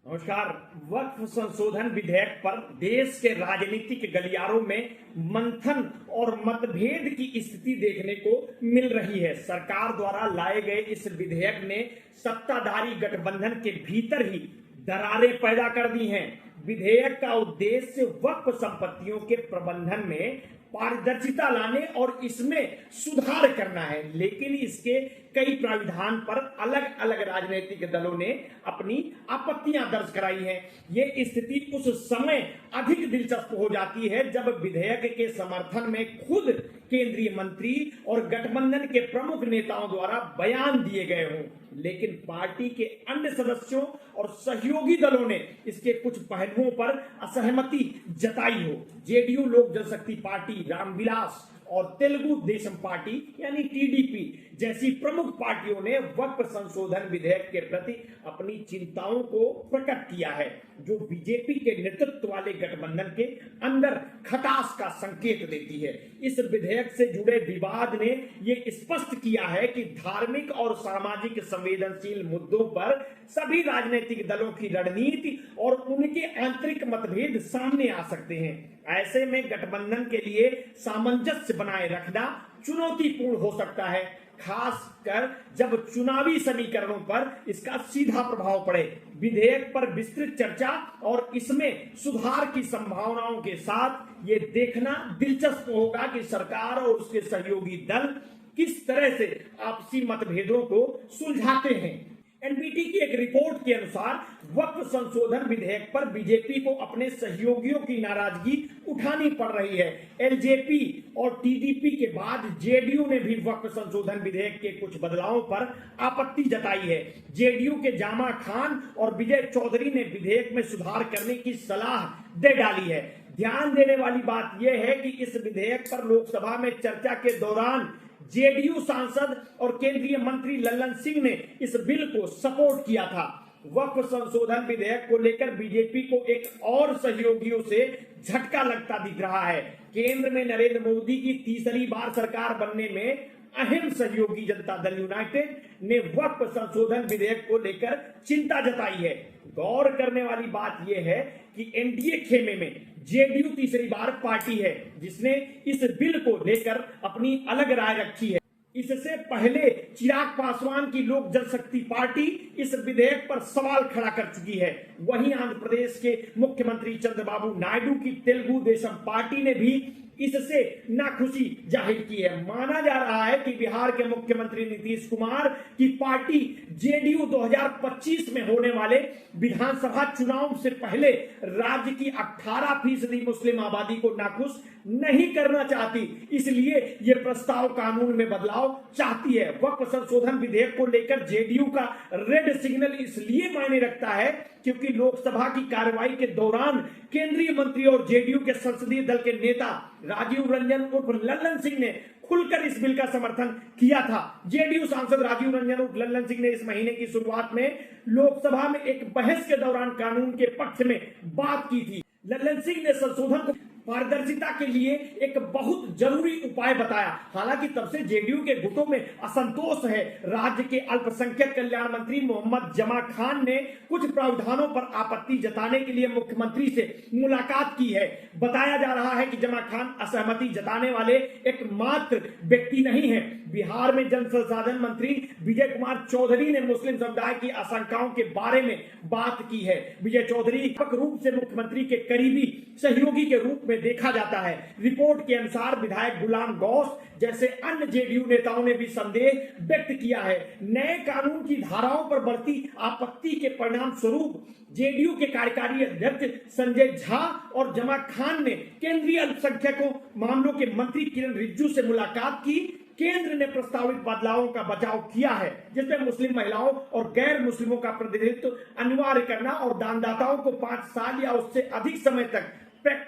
नमस्कार। वक्फ संशोधन विधेयक पर देश के राजनीतिक गलियारों में मंथन और मतभेद की स्थिति देखने को मिल रही है। सरकार द्वारा लाए गए इस विधेयक ने सत्ताधारी गठबंधन के भीतर ही दरारें पैदा कर दी हैं। विधेयक का उद्देश्य वक्फ संपत्तियों के प्रबंधन में पारदर्शिता लाने और इसमें सुधार करना है, लेकिन इसके कई प्राविधान पर अलग अलग राजनीतिक दलों ने अपनी आपत्तियां दर्ज कराई हैं। ये स्थिति उस समय अधिक दिलचस्प हो जाती है जब विधेयक के समर्थन में खुद केंद्रीय मंत्री और गठबंधन के प्रमुख नेताओं द्वारा बयान दिए गए हों, लेकिन पार्टी के अन्य सदस्यों और सहयोगी दलों ने इसके कुछ पहलुओं पर असहमति जताई हो। जेडीयू लोक जनशक्ति पार्टी, रामविलास और तेलुगु देशम पार्टी यानी टीडीपी जैसी प्रमुख पार्टियों ने वक्फ संशोधन विधेयक के प्रति अपनी चिंताओं को प्रकट किया है, जो बीजेपी के नेतृत्व वाले गठबंधन के अंदर खटास का संकेत देती है। इस विधेयक से जुड़े विवाद ने यह स्पष्ट किया है कि धार्मिक और सामाजिक संवेदनशील मुद्दों पर सभी राजनीतिक दलों की रणनीति और उनके आंतरिक मतभेद सामने आ सकते हैं। ऐसे में गठबंधन के लिए सामंजस्य बनाए रखना चुनौतीपूर्ण हो सकता है, खासकर जब चुनावी समीकरणों पर इसका सीधा प्रभाव पड़े। विधेयक पर विस्तृत चर्चा और इसमें सुधार की संभावनाओं के साथ ये देखना दिलचस्प होगा कि सरकार और उसके सहयोगी दल किस तरह से आपसी मतभेदों को सुलझाते हैं। एनपीटी की एक रिपोर्ट के अनुसार वक्फ संशोधन विधेयक पर बीजेपी को अपने सहयोगियों की नाराजगी उठानी पड़ रही है। एलजेपी और टीडीपी के बाद जेडीयू ने भी वक्फ संशोधन विधेयक के कुछ बदलावों पर आपत्ति जताई है। जेडीयू के जामा खान और विजय चौधरी ने विधेयक में सुधार करने की सलाह दे डाली है। ध्यान देने वाली बात यह है कि इस विधेयक पर लोकसभा में चर्चा के दौरान जेडीयू सांसद और केंद्रीय मंत्री लल्लन सिंह ने इस बिल को सपोर्ट किया था। वक्फ संशोधन विधेयक को लेकर बीजेपी को एक और सहयोगियों से झटका लगता दिख रहा है। केंद्र में नरेंद्र मोदी की तीसरी बार सरकार बनने में अहम सहयोगी जनता दल यूनाइटेड ने वक्फ संशोधन विधेयक को लेकर चिंता जताई है। गौर करने वाली बात यह है कि एनडीए खेमे में जेडीयू तीसरी बार पार्टी है जिसने इस बिल को लेकर अपनी अलग राय रखी है। इससे पहले चिराग पासवान की लोक जनशक्ति पार्टी इस विधेयक पर सवाल खड़ा कर चुकी है। वहीं आंध्र प्रदेश के मुख्यमंत्री चंद्रबाबू नायडू की तेलुगु देशम पार्टी ने भी इससे नाखुशी जाहिर की है। माना जा रहा है कि बिहार के मुख्यमंत्री नीतीश कुमार की पार्टी जेडीयू 2025 में होने वाले विधानसभा चुनाव से पहले राज्य की 18% मुस्लिम आबादी को नाखुश नहीं करना चाहती, इसलिए यह प्रस्ताव कानून में बदलाव चाहती है। वक्फ संशोधन विधेयक को लेकर जेडीयू का रेड सिग्नल इसलिए मायने रखता है क्योंकि लोकसभा की कार्रवाई के दौरान केंद्रीय मंत्री और जेडीयू के संसदीय दल के नेता राजीव रंजन उर्फ लल्लन सिंह ने खुलकर इस बिल का समर्थन किया था। जेडीयू सांसद राजीव रंजन उर्फ लल्लन सिंह ने इस महीने की शुरुआत में लोकसभा में एक बहस के दौरान कानून के पक्ष में बात की थी। लल्लन सिंह ने संशोधन को पारदर्शिता के लिए एक बहुत जरूरी उपाय बताया। हालांकि तब से जेडीयू के गुटों में असंतोष है। राज्य के अल्पसंख्यक कल्याण मंत्री मोहम्मद जमा खान ने कुछ प्रावधानों पर आपत्ति जताने के लिए मुख्यमंत्री से मुलाकात की है। बताया जा रहा है कि जमा खान असहमति जताने वाले एकमात्र व्यक्ति नहीं है। बिहार में जल संसाधन मंत्री विजय कुमार चौधरी ने मुस्लिम समुदाय की आशंकाओं के बारे में बात की है। विजय चौधरी व्यापक रूप से मुख्यमंत्री के करीबी सहयोगी के रूप में देखा जाता है। रिपोर्ट के अनुसार विधायक गुलाम गौस जैसे अन्य जेडीयू नेताओं ने भी संदेह व्यक्त किया है। नए कानून की धाराओं पर बढ़ती आपत्ति के परिणाम स्वरूप जेडीयू के कार्यकारी अध्यक्ष संजय झा और जमा खान ने केंद्रीय अल्पसंख्यकों मामलों के मंत्री किरण रिजिजू से मुलाकात की। केंद्र ने प्रस्तावित बदलावों का बचाव किया है, जिसमें मुस्लिम महिलाओं और गैर मुस्लिमों का प्रतिनिधित्व अनिवार्य करना और दानदाताओं को 5 साल या उससे अधिक समय तक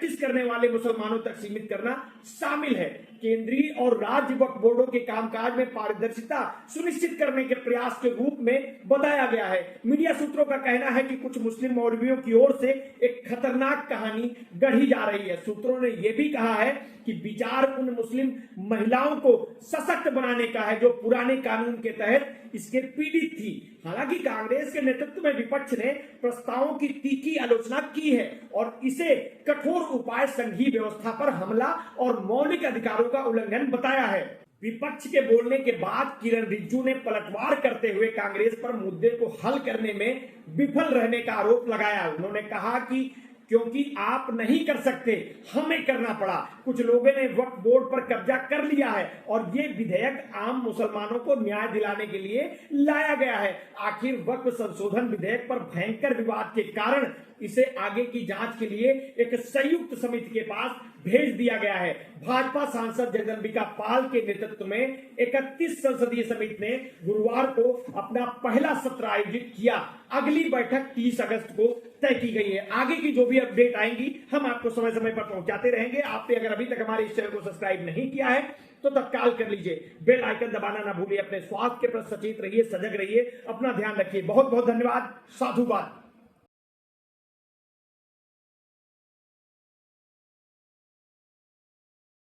प्रैक्टिस करने वाले मुसलमानों तक सीमित करना शामिल है। केंद्रीय और राज्य वक्फ बोर्डों के कामकाज में पारदर्शिता सुनिश्चित करने के प्रयास के रूप में बताया गया है। मीडिया सूत्रों का कहना है कि कुछ मुस्लिम मौलवियों की ओर से एक खतरनाक कहानी गढ़ी जा रही है। सूत्रों ने यह भी कहा है कि विचार उन मुस्लिम महिलाओं को सशक्त बनाने का है जो पुराने कानून के तहत इसके पीड़ित थी। हालांकि कांग्रेस के नेतृत्व में विपक्ष ने प्रस्तावों की तीखी आलोचना की है और इसे कठोर उपाय संघीय व्यवस्था पर हमला और मौलिक अधिकारों का उल्लंघन बताया है। विपक्ष के बोलने के बाद किरण रिजिजू ने पलटवार करते हुए कांग्रेस पर मुद्दे को हल करने में विफल रहने का आरोप लगाया। उन्होंने कहा कि क्योंकि आप नहीं कर सकते, हमें करना पड़ा। कुछ लोगों ने वक्फ बोर्ड पर कब्जा कर लिया है और ये विधेयक आम मुसलमानों को न्याय दिलाने के लिए लाया गया है। आखिर वक्फ संशोधन विधेयक पर भयंकर विवाद के कारण इसे आगे की जांच के लिए एक संयुक्त समिति के पास भेज दिया गया है। भाजपा सांसद जगदंबिका पाल के नेतृत्व में 31 संसदीय समिति ने गुरुवार को अपना पहला सत्र आयोजित किया। अगली बैठक 30 अगस्त को तय की गई है। आगे की जो भी अपडेट आएंगी हम आपको समय समय पर पहुंचाते रहेंगे। आपने अगर अभी तक हमारे इस चैनल को सब्सक्राइब नहीं किया है तो तत्काल कर लीजिए। बेल आइकन दबाना ना भूलिए। अपने स्वास्थ्य के प्रति सचेत रहिए, सजग रहिए, अपना ध्यान रखिए। बहुत बहुत धन्यवाद। साधुवाद।